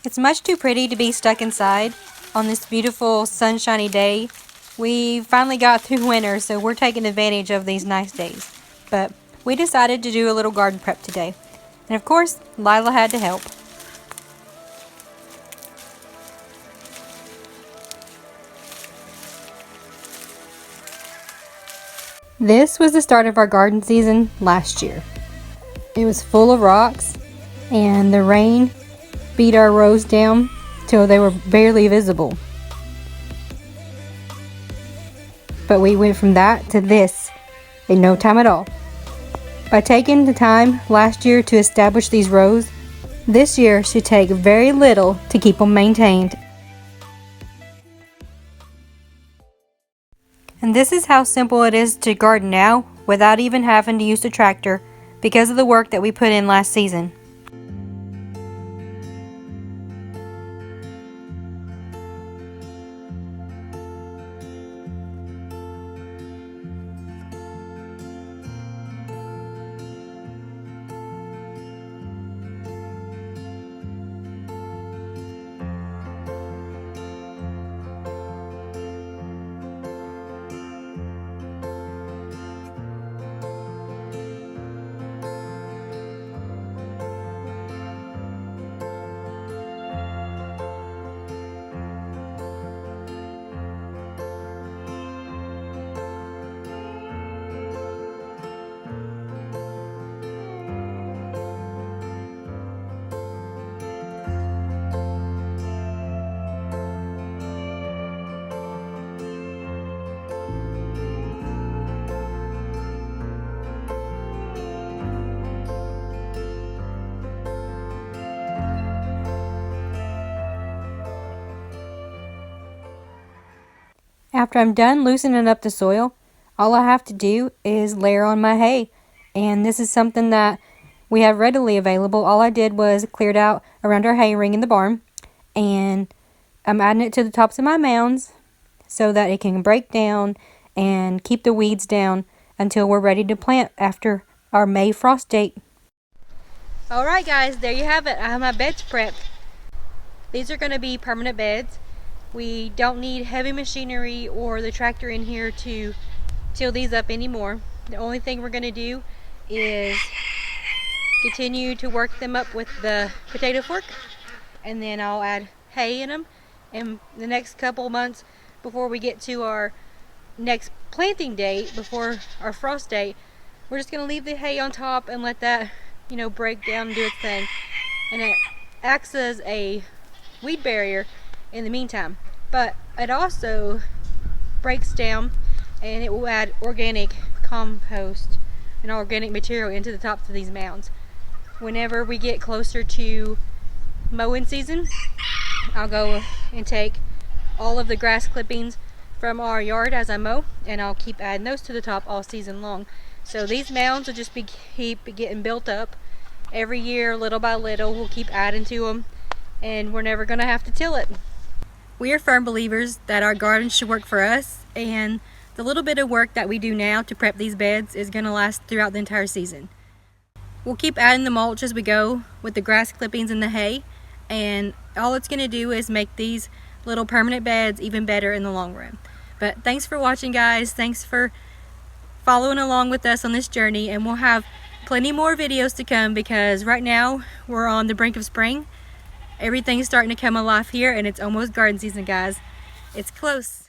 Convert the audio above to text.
It's much too pretty to be stuck inside on this beautiful sunshiny day. We finally got through winter, so we're taking advantage of these nice days. But we decided to do a little garden prep today. And of course, Lila had to help. This was the start of our garden season last year. It was full of rocks, and the rain beat our rows down till they were barely visible. But we went from that to this in no time at all. By taking the time last year to establish these rows, this year should take very little to keep them maintained. And this is how simple it is to garden now without even having to use a tractor because of the work that we put in last season. After I'm done loosening up the soil, all I have to do is layer on my hay. And this is something that we have readily available. All I did was cleared out around our hay ring in the barn. And I'm adding it to the tops of my mounds so that it can break down and keep the weeds down until we're ready to plant after our May frost date. Alright guys, there you have it. I have my beds prepped. These are going to be permanent beds. We don't need heavy machinery or the tractor in here to till these up anymore. The only thing we're going to do is continue to work them up with the potato fork, and then I'll add hay in them. And the next couple months before we get to our next planting date, before our frost date, we're just going to leave the hay on top and let that, break down and do its thing. And it acts as a weed barrier in the meantime, but it also breaks down and it will add organic compost and organic material into the tops of these mounds. Whenever we get closer to mowing season, I'll go and take all of the grass clippings from our yard as I mow, and I'll keep adding those to the top all season long. So these mounds will just keep getting built up every year, little by little. We'll keep adding to them, and we're never going to have to till it. We are firm believers that our garden should work for us, and the little bit of work that we do now to prep these beds is going to last throughout the entire season. We'll keep adding the mulch as we go with the grass clippings and the hay, and all it's going to do is make these little permanent beds even better in the long run. But thanks for watching, guys. Thanks for following along with us on this journey, and we'll have plenty more videos to come because right now we're on the brink of spring. Everything's starting to come alive here, and it's almost garden season, guys. It's close.